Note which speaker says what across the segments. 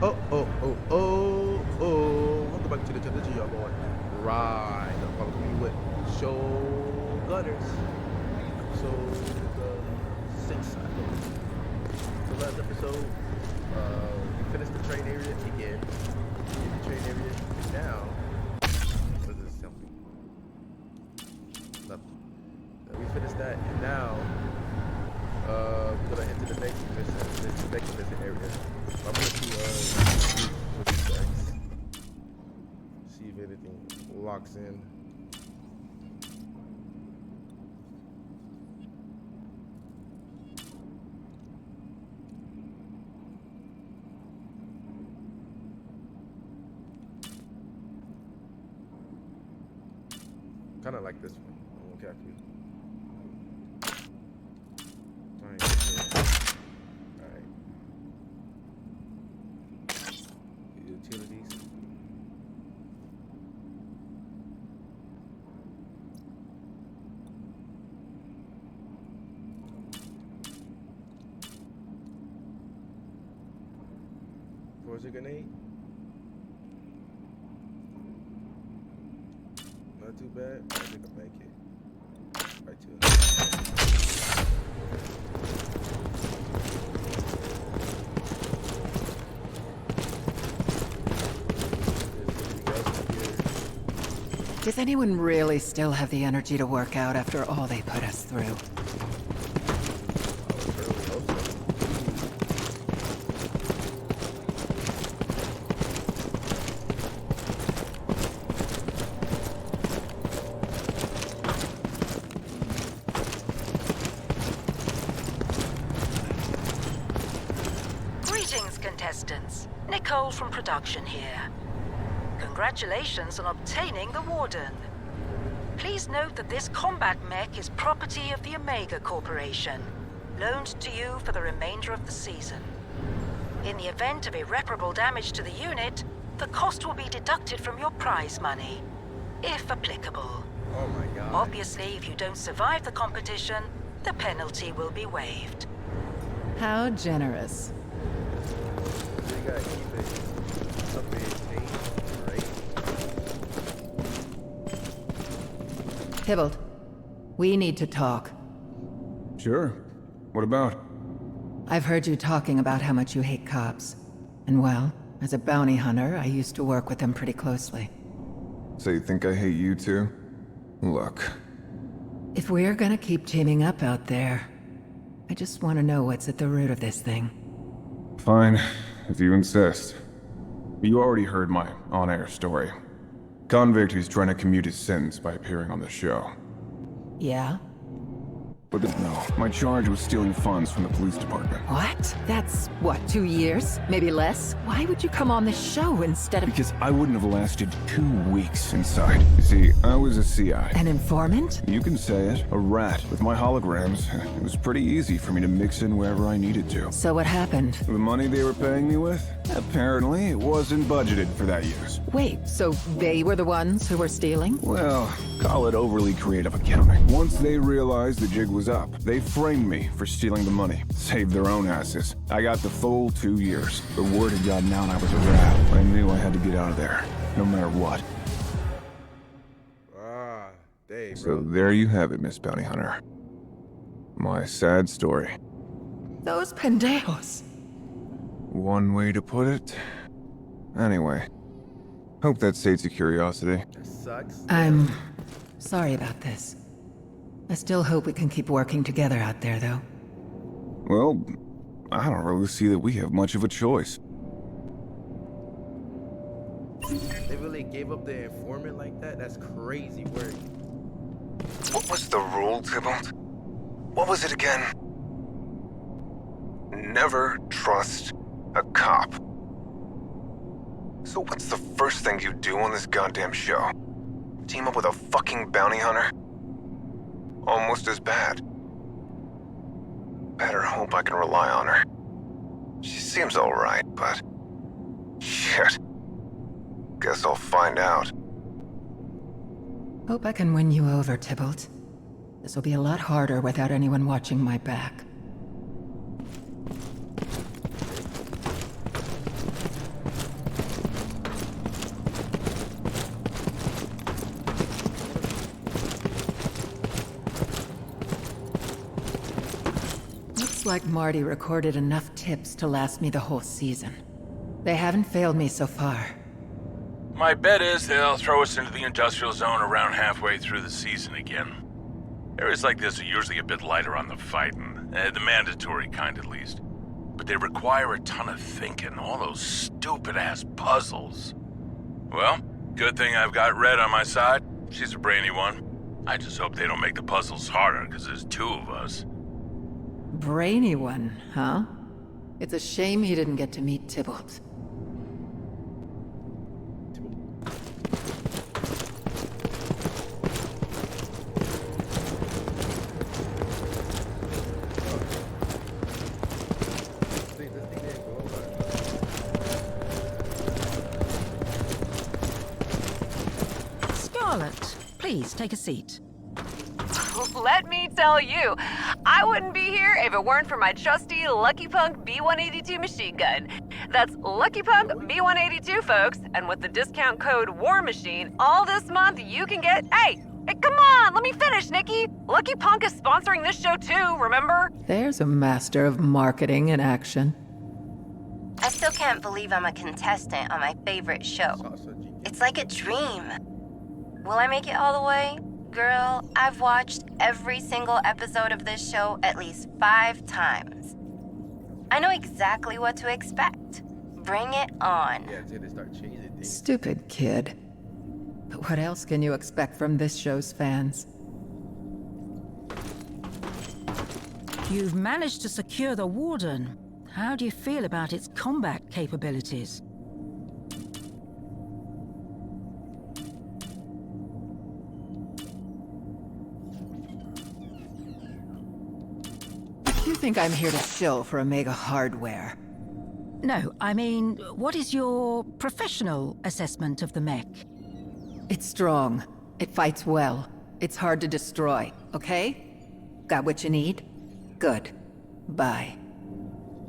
Speaker 1: Welcome back to the channel, y'all boy. Right. Now follow me with Show Gunners. Episode 6, I believe. So last episode, we finished the train area again. The train area is now. What is this something? Nothing. We finished that, and now we're gonna enter the next mission area. I'm gonna see if anything locks in. Kind of like this one. I won't cap you. Alright. Utilities. Where's your grenade? Not too bad. I think I'll make it. Right to it.
Speaker 2: Does anyone really still have the energy to work out after all they put us through?
Speaker 3: Greetings, contestants. Nicole from production here. Congratulations on obtaining the Warden. Please note that this combat mech is property of the Omega Corporation, loaned to you for the remainder of the season. In the event of irreparable damage to the unit, the cost will be deducted from your prize money, if applicable.
Speaker 1: Oh my god.
Speaker 3: Obviously, if you don't survive the competition, the penalty will be waived.
Speaker 2: How generous.
Speaker 1: So you gotta keep it up in pace, right?
Speaker 2: Tybalt, we need to talk.
Speaker 4: Sure. What about?
Speaker 2: I've heard you talking about how much you hate cops. And well, as a bounty hunter, I used to work with them pretty closely.
Speaker 4: So you think I hate you too? Look.
Speaker 2: If we're gonna keep teaming up out there, I just want to know what's at the root of this thing.
Speaker 4: Fine, if you insist. You already heard my on-air story. Convict who's trying to commute his sentence by appearing on the show.
Speaker 2: Yeah?
Speaker 4: But no, my charge was stealing funds from the police department.
Speaker 2: What? That's, what, 2 years? Maybe less? Why would you come on this show instead of...
Speaker 4: Because I wouldn't have lasted 2 weeks inside. You see, I was a CI.
Speaker 2: An informant?
Speaker 4: You can say it. A rat. With my holograms, it was pretty easy for me to mix in wherever I needed to.
Speaker 2: So what happened?
Speaker 4: The money they were paying me with? Apparently, it wasn't budgeted for that use.
Speaker 2: Wait, so they were the ones who were stealing?
Speaker 4: Well, call it overly creative accounting. Once they realized the jig was up, they framed me for stealing the money. Saved their own asses. I got the full 2 years. The word had gotten out I was a rat. I knew I had to get out of there, no matter what.
Speaker 1: Ah, dang,
Speaker 4: So
Speaker 1: bro.
Speaker 4: there you have it, Miss Bounty Hunter. My sad story.
Speaker 2: Those pendejos.
Speaker 4: One way to put it. Anyway, hope that sates your curiosity.
Speaker 1: That sucks.
Speaker 2: I'm sorry about this. I still hope we can keep working together out there, though.
Speaker 4: Well, I don't really see that we have much of a choice.
Speaker 1: They really gave up the informant like that? That's crazy work.
Speaker 4: What was the rule, Tybalt? What was it again? Never trust a cop. So what's the first thing you do on this goddamn show? Team up with a fucking bounty hunter? Almost as bad. Better hope I can rely on her. She seems alright, but... shit. Guess I'll find out.
Speaker 2: Hope I can win you over, Tybalt. This will be a lot harder without anyone watching my back. like Marty recorded enough tips to last me the whole season. They haven't failed me so far.
Speaker 5: My bet is they'll throw us into the industrial zone around halfway through the season again. Areas like this are usually a bit lighter on the fighting, the mandatory kind at least. But they require a ton of thinking, all those stupid-ass puzzles. Well, good thing I've got Red on my side. She's a brainy one. I just hope they don't make the puzzles harder, because there's two of us.
Speaker 2: Brainy one, huh? It's a shame he didn't get to meet Tybalt.
Speaker 3: Scarlet, please take a seat.
Speaker 6: Let me tell you, I wouldn't be here if it weren't for my trusty Lucky Punk B182 machine gun. That's Lucky Punk B182, folks, and with the discount code WARMACHINE, all this month you can get... Hey, come on, let me finish, Nikki! Lucky Punk is sponsoring this show too, remember?
Speaker 2: There's a master of marketing in action.
Speaker 7: I still can't believe I'm a contestant on my favorite show. It's like a dream. Will I make it all the way? Girl, I've watched every single episode of this show at least 5 times. I know exactly what to expect. Bring it on.
Speaker 1: Yeah, until they start changing things.
Speaker 2: Stupid kid. But what else can you expect from this show's fans?
Speaker 3: You've managed to secure the Warden. How do you feel about its combat capabilities?
Speaker 2: You think I'm here to shill for Omega hardware?
Speaker 3: No, I mean, what is your professional assessment of the mech?
Speaker 2: It's strong. It fights well. It's hard to destroy, okay? Got what you need? Good. Bye.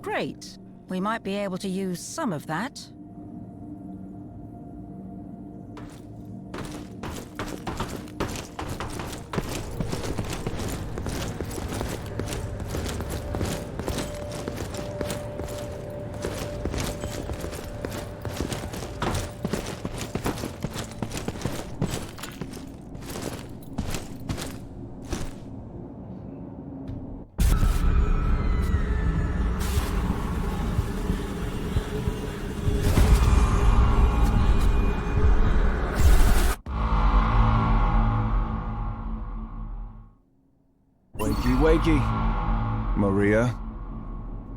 Speaker 3: Great. We might be able to use some of that.
Speaker 4: Wakey. Maria?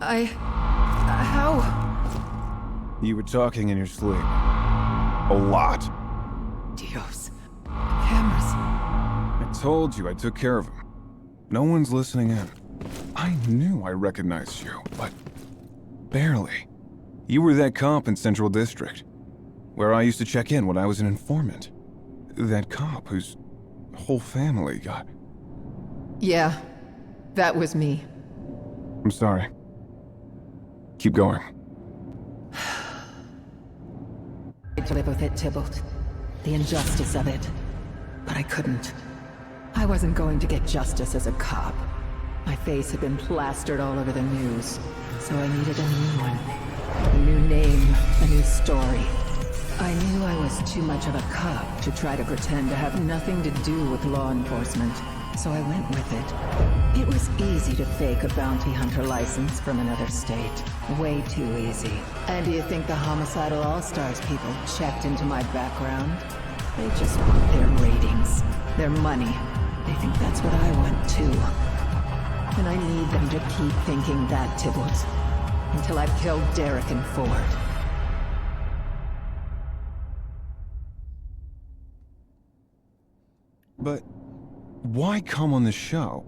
Speaker 2: How?
Speaker 4: You were talking in your sleep. A lot.
Speaker 2: Dios. Cameras.
Speaker 4: I told you I took care of him. No one's listening in. I knew I recognized you, but barely. You were that cop in Central District, where I used to check in when I was an informant. That cop whose whole family got...
Speaker 2: Yeah, that was me.
Speaker 4: I'm sorry. Keep going.
Speaker 2: To live with it, Tybalt. The injustice of it. But I couldn't. I wasn't going to get justice as a cop. My face had been plastered all over the news, so I needed a new one. A new name, a new story. I knew I was too much of a cop to try to pretend to have nothing to do with law enforcement, so I went with it. It was easy to fake a bounty hunter license from another state. Way too easy. And do you think the homicidal all-stars people checked into my background? They just want their ratings, their money. They think that's what I want too. And I need them to keep thinking that, Tybalt. Until I've killed Derek and Ford.
Speaker 4: But why come on the show?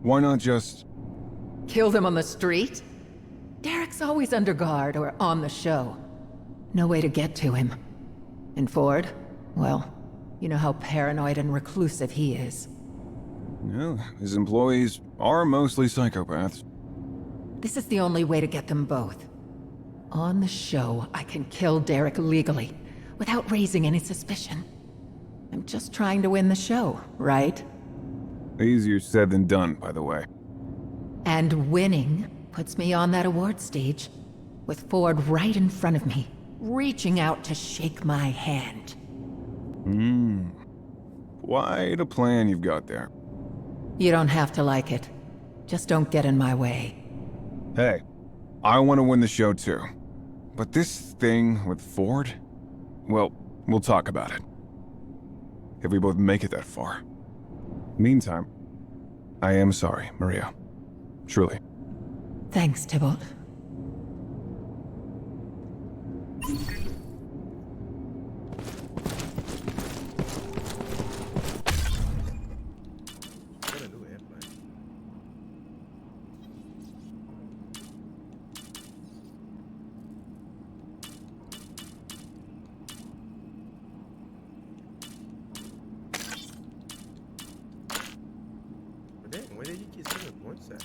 Speaker 4: Why not just...
Speaker 2: Kill them on the street? Derek's always under guard or on the show. No way to get to him. And Ford? Well, you know how paranoid and reclusive he is.
Speaker 4: Well, his employees are mostly psychopaths.
Speaker 2: This is the only way to get them both. On the show, I can kill Derek legally, without raising any suspicion. I'm just trying to win the show, right?
Speaker 4: Easier said than done, by the way.
Speaker 2: And winning puts me on that award stage, with Ford right in front of me, reaching out to shake my hand.
Speaker 4: Quite a plan you've got there.
Speaker 2: You don't have to like it. Just don't get in my way.
Speaker 4: Hey, I want to win the show too. But this thing with Ford? Well, we'll talk about it. If we both make it that far. Meantime, I am sorry, Maria. Truly.
Speaker 2: Thanks, Tybalt.
Speaker 1: Got a new airplane. But dang, where did you get some points at?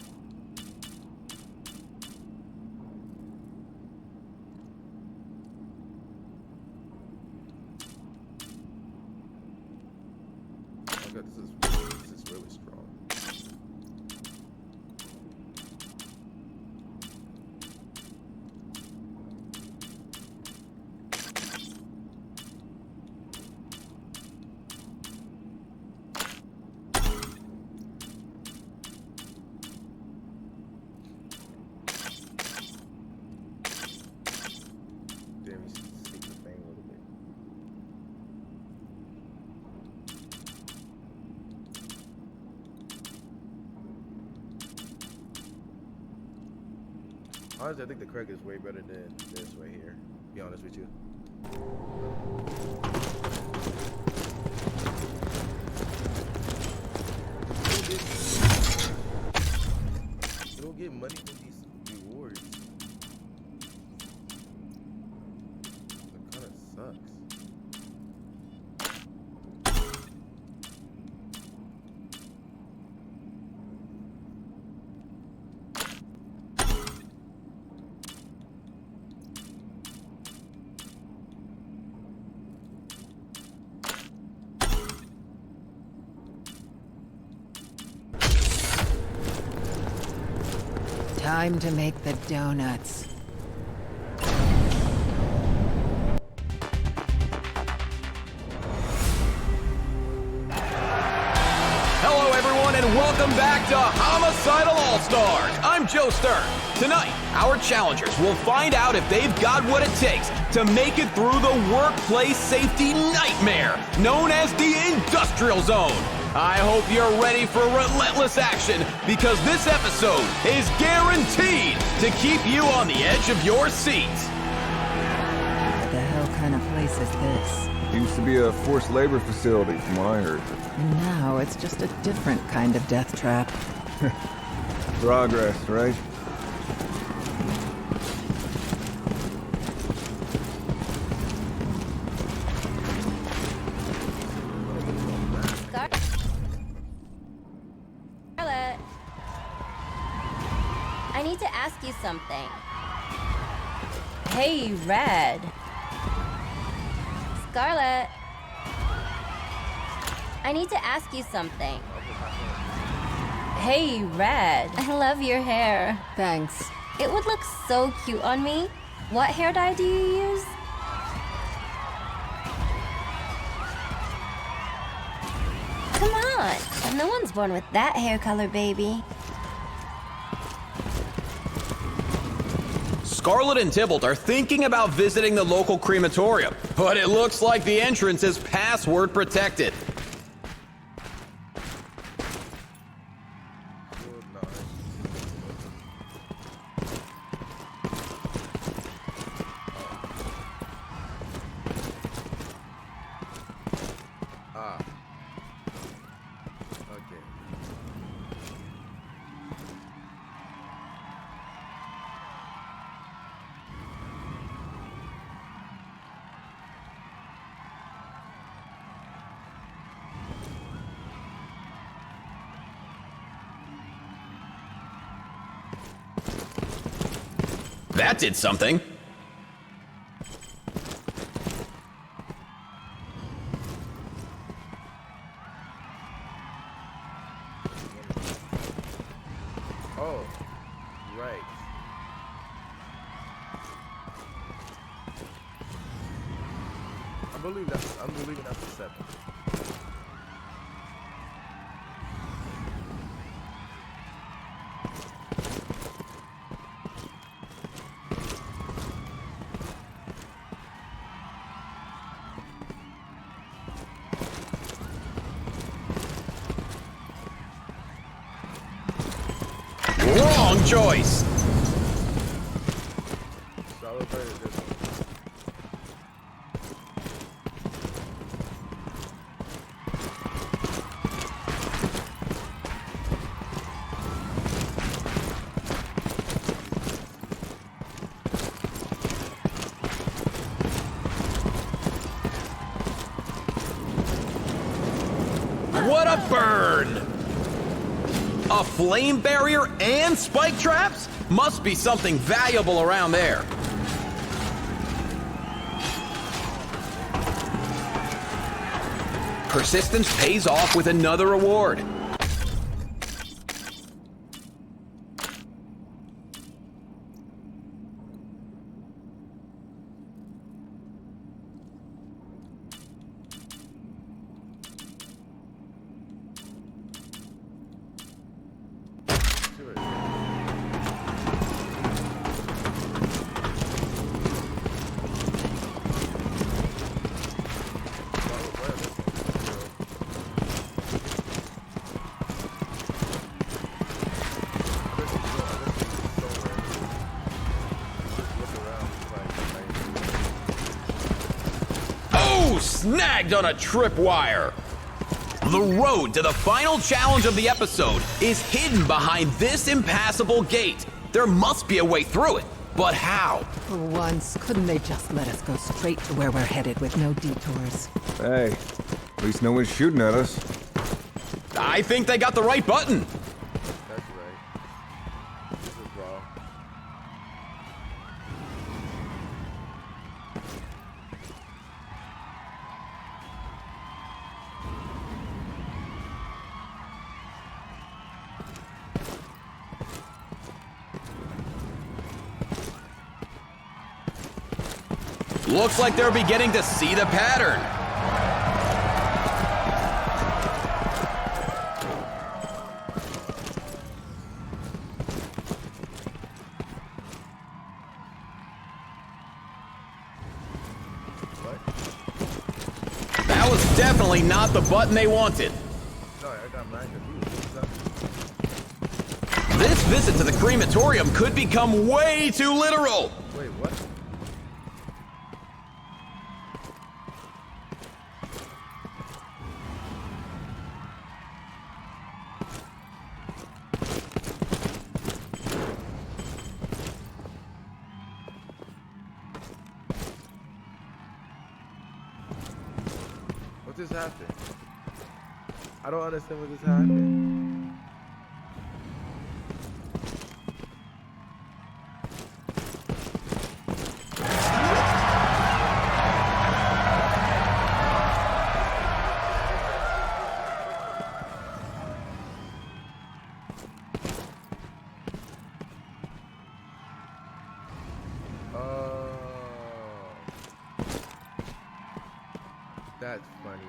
Speaker 1: Oh god, this is really strong. Damn, he's sticking the thing a little bit. Honestly, I think the Craig is way better than this right here. To be honest with you. You don't get money from these rewards. That kind of sucks.
Speaker 2: Time to make the donuts.
Speaker 8: Hello, everyone, and welcome back to Homicidal All-Stars. I'm Joe Stern. Tonight, our challengers will find out if they've got what it takes to make it through the workplace safety nightmare known as the Industrial Zone. I hope you're ready for relentless action, because this episode is guaranteed to keep you on the edge of your seat.
Speaker 2: What the hell kind of place is this?
Speaker 4: Used to be a forced labor facility, from what I heard.
Speaker 2: And now it's just a different kind of death trap.
Speaker 4: Progress, right?
Speaker 7: Scarlett, I need to ask you something. Hey, Red. Scarlett, I need to ask you something. Hey, Red. I love your hair.
Speaker 2: Thanks.
Speaker 7: It would look so cute on me. What hair dye do you use? Come on. No one's born with that hair color, baby.
Speaker 8: Scarlet and Tybalt are thinking about visiting the local crematorium, but it looks like the entrance is password protected.
Speaker 1: Okay.
Speaker 8: That did something.
Speaker 1: Oh. believing that's the 7.
Speaker 8: Wrong choice.
Speaker 1: Celebrated this one.
Speaker 8: What a burn! A flame barrier and spike traps? Must be something valuable around there. Persistence pays off with another reward. Snagged on a tripwire. The road to the final challenge of the episode is hidden behind this impassable gate. There must be a way through it, but how?
Speaker 2: For once, couldn't they just let us go straight to where we're headed with no detours?
Speaker 4: Hey, at least no one's shooting at us.
Speaker 8: I think they got the right button.
Speaker 1: That's right. This is wrong.
Speaker 8: Looks like they're beginning to see the pattern. That was definitely not the button they wanted.
Speaker 1: Sorry, I got mad confused.
Speaker 8: This visit to the crematorium could become way too literal.
Speaker 1: Wait, what? What just happened? I don't understand what just happened. That's funny.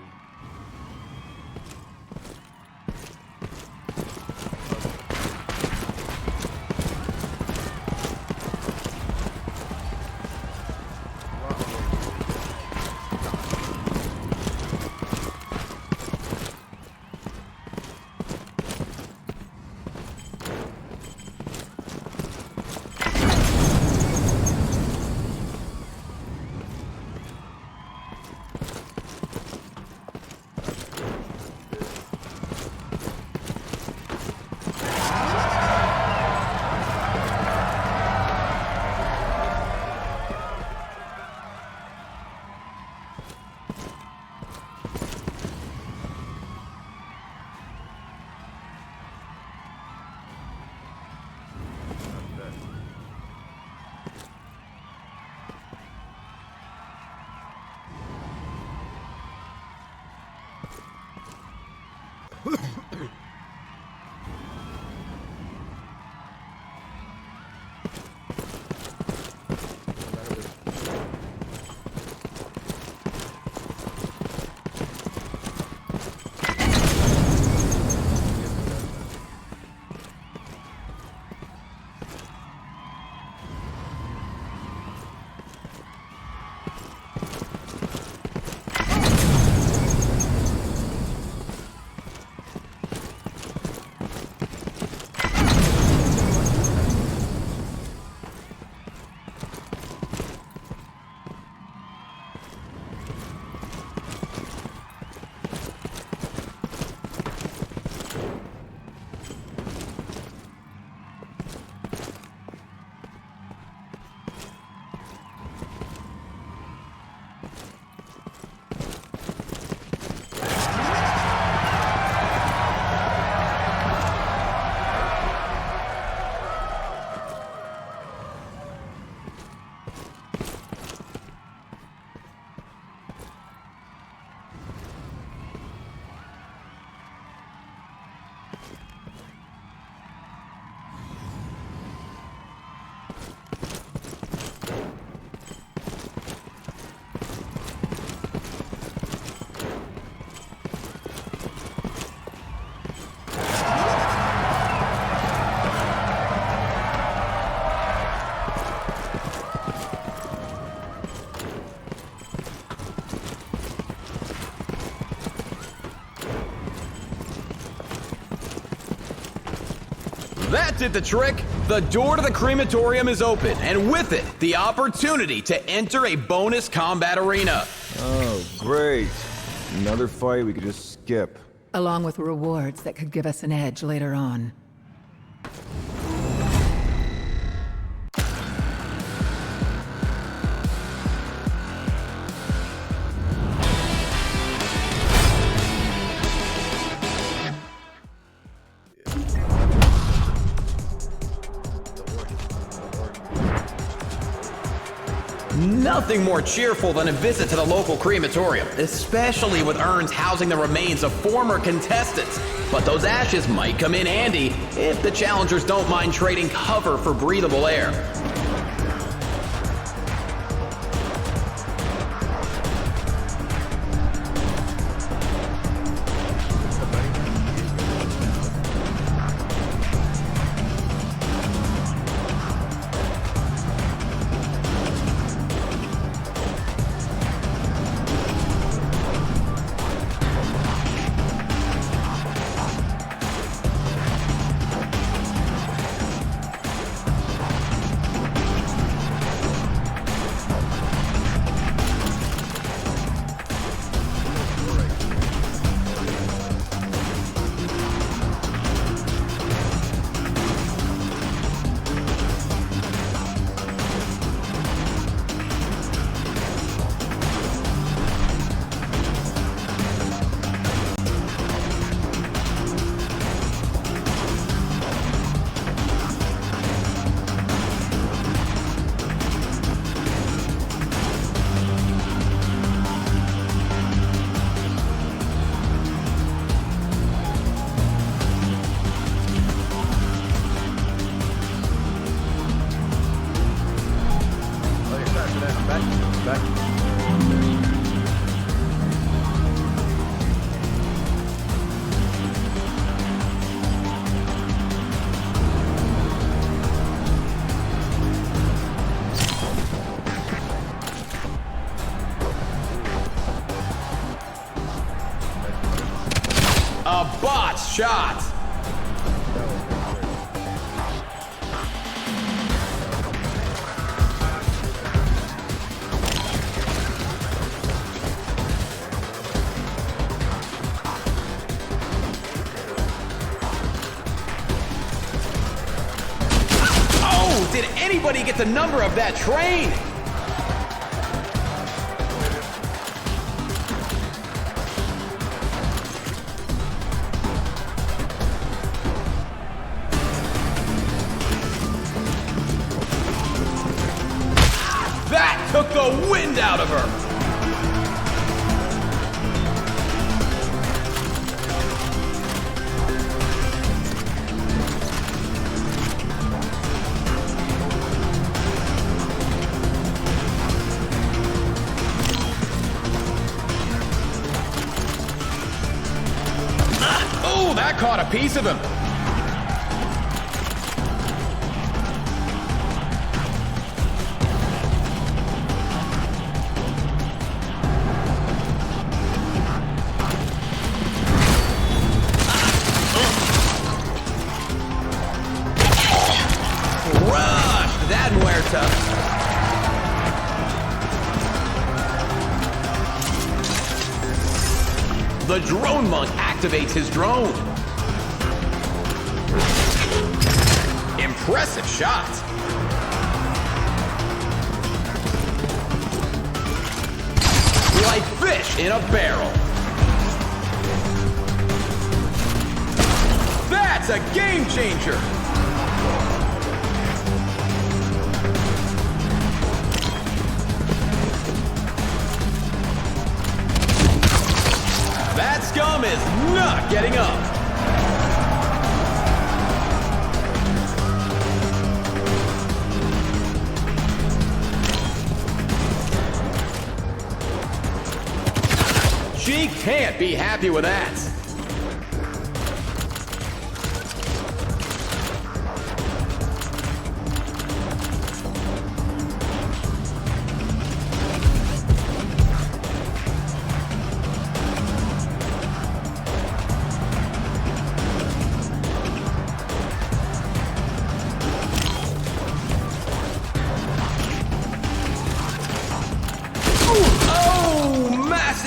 Speaker 8: That did the trick. The door to the crematorium is open, and with it, the opportunity to enter a bonus combat arena.
Speaker 4: Oh, great. Another fight we could just skip.
Speaker 2: Along with rewards that could give us an edge later on.
Speaker 8: Nothing more cheerful than a visit to the local crematorium, especially with urns housing the remains of former contestants. But those ashes might come in handy if the challengers don't mind trading cover for breathable air. A botched shot! Oh, did anybody get the number of that train? That took the wind out of her! Oh, that caught a piece of him! Crushed that muerta! The drone monk activates his drone. Impressive shot. Like fish in a barrel. That's a game changer. That scum is not getting up. She can't be happy with that.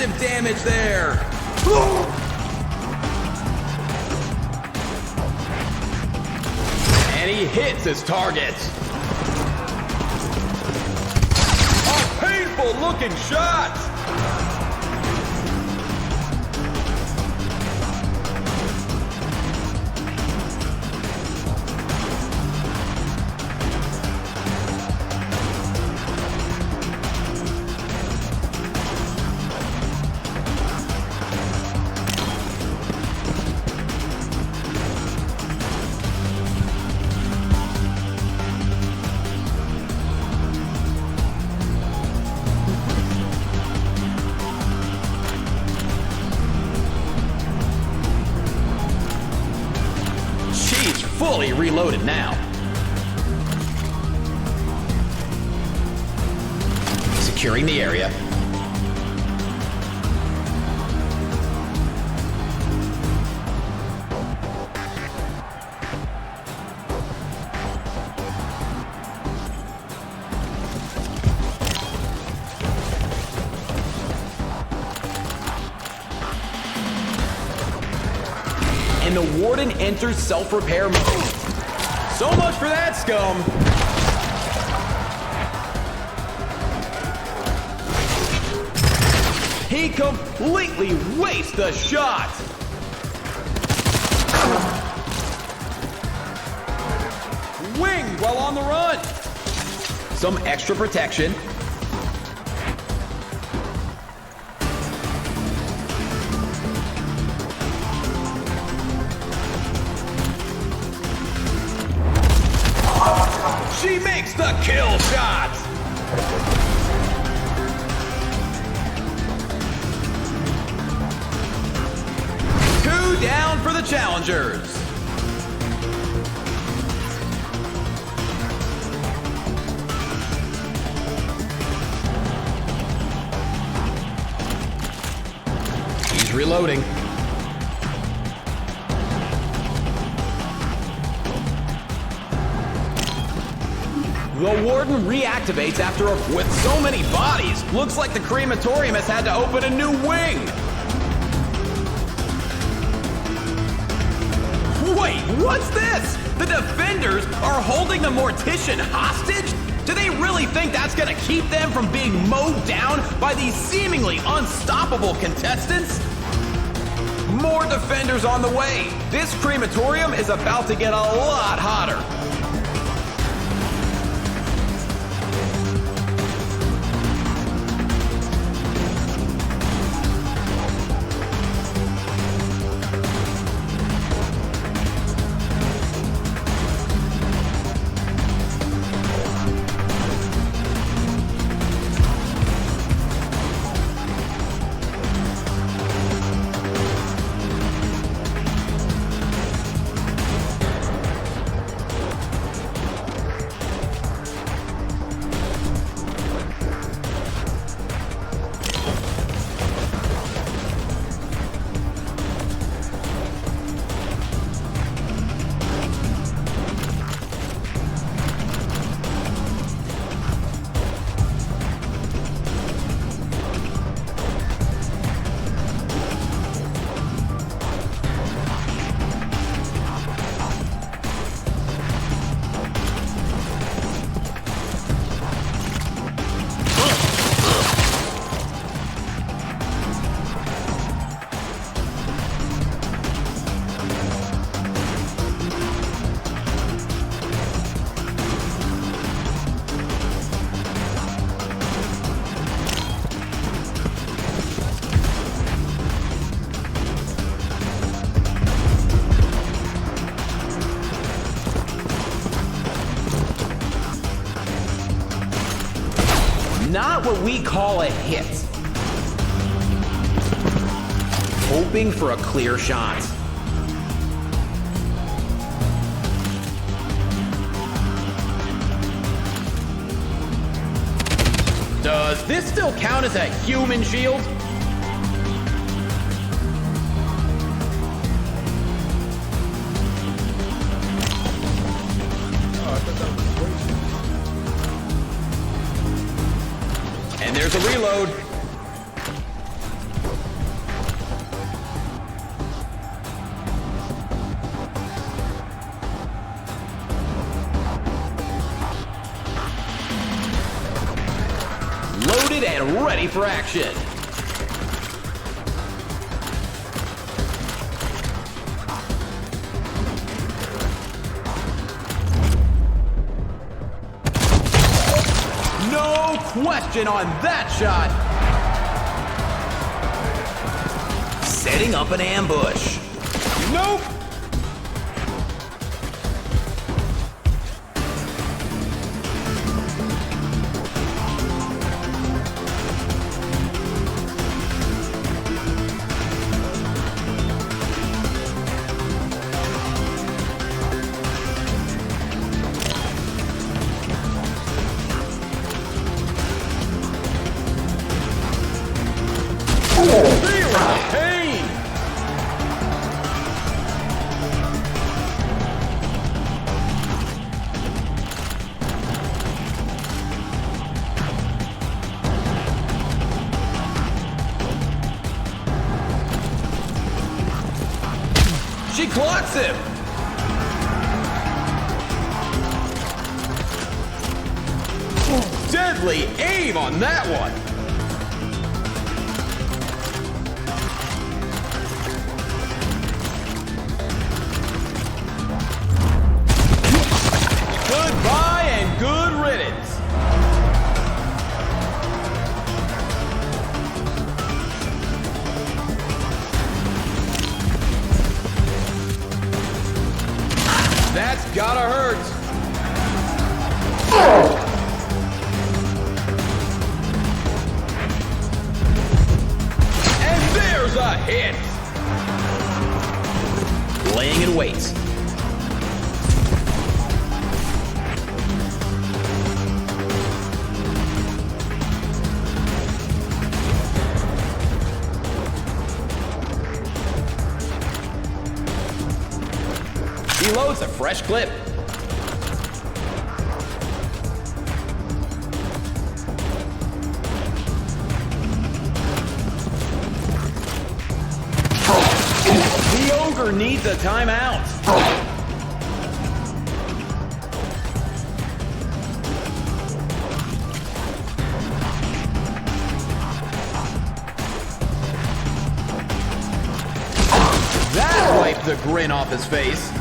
Speaker 8: massive damage there. And he hits his target. A painful looking shot. Fully reloaded now. Securing the area. And the warden enters self-repair mode. So much for that, scum. He completely wastes the shot. Winged while on the run. Some extra protection. She makes the kill shot! Two down for the challengers. He's reloading. The warden reactivates after with so many bodies. Looks like the crematorium has had to open a new wing. Wait, what's this? The defenders are holding the mortician hostage? Do they really think that's gonna keep them from being mowed down by these seemingly unstoppable contestants? More defenders on the way. This crematorium is about to get a lot hotter. Not what we call a hit. Hoping for a clear shot. Does this still count as a human shield? And there's a reload. deployed and ready for action. No question on that shot. Setting up an ambush. Nope. She clocks him! Deadly aim on that one! Goodbye and good riddance! That's gotta hurt. And there's a hit. Laying in wait. He loads a fresh clip. The ogre needs a timeout. That wiped the grin off his face.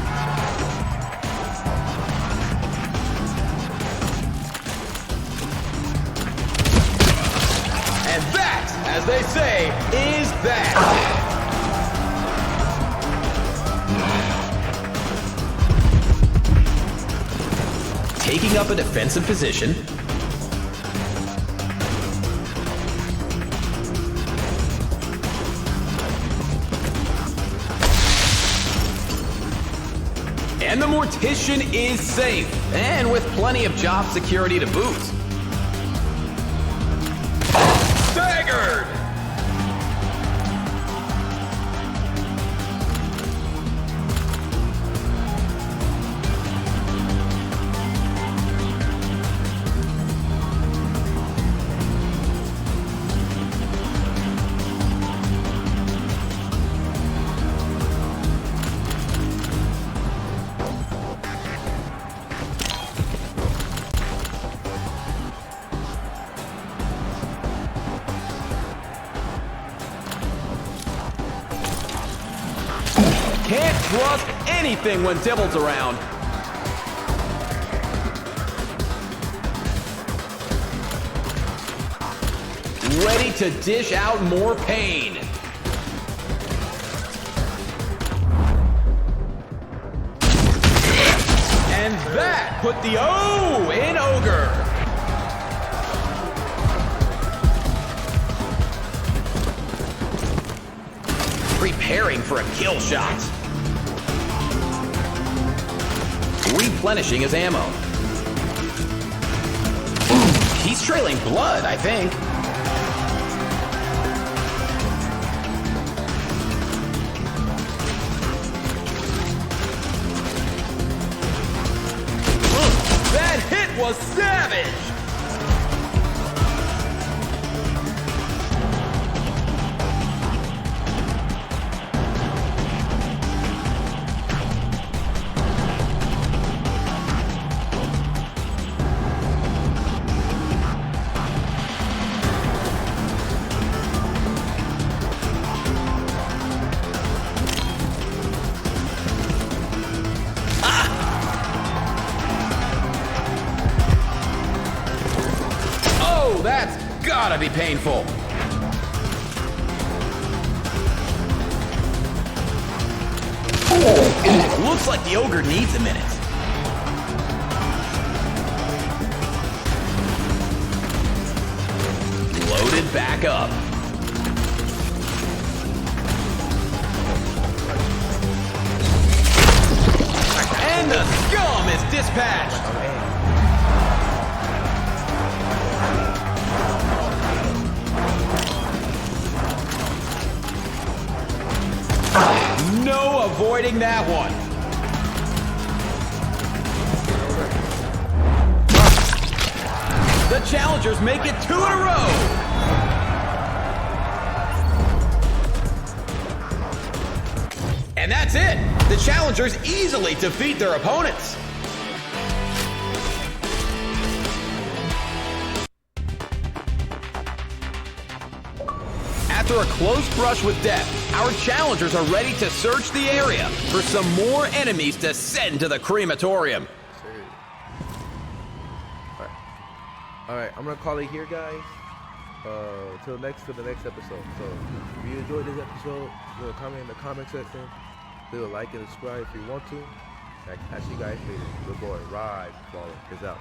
Speaker 8: And that, as they say, is that. Taking up a defensive position. And the mortician is safe, and with plenty of job security to boot. Staggered! Can't trust anything when Tybalt's around. Ready to dish out more pain. And that put the O in Ogre. Preparing for a kill shot. Replenishing his ammo. He's trailing blood, I think. That hit was savage! That's gotta be painful. Looks like the ogre needs a minute. Loaded back up. And the scum is dispatched. No avoiding that one. The challengers make it 2 in a row. And that's it. The challengers easily defeat their opponents. After a close brush with death, our challengers are ready to search the area for some more enemies to send to the crematorium.
Speaker 1: Alright, I'm gonna call it here, guys. Till the next episode. So if you enjoyed this episode, leave a comment in the comment section. Leave a like and subscribe if you want to. I'll see you guys later. Good boy, Ride, follow. Is out.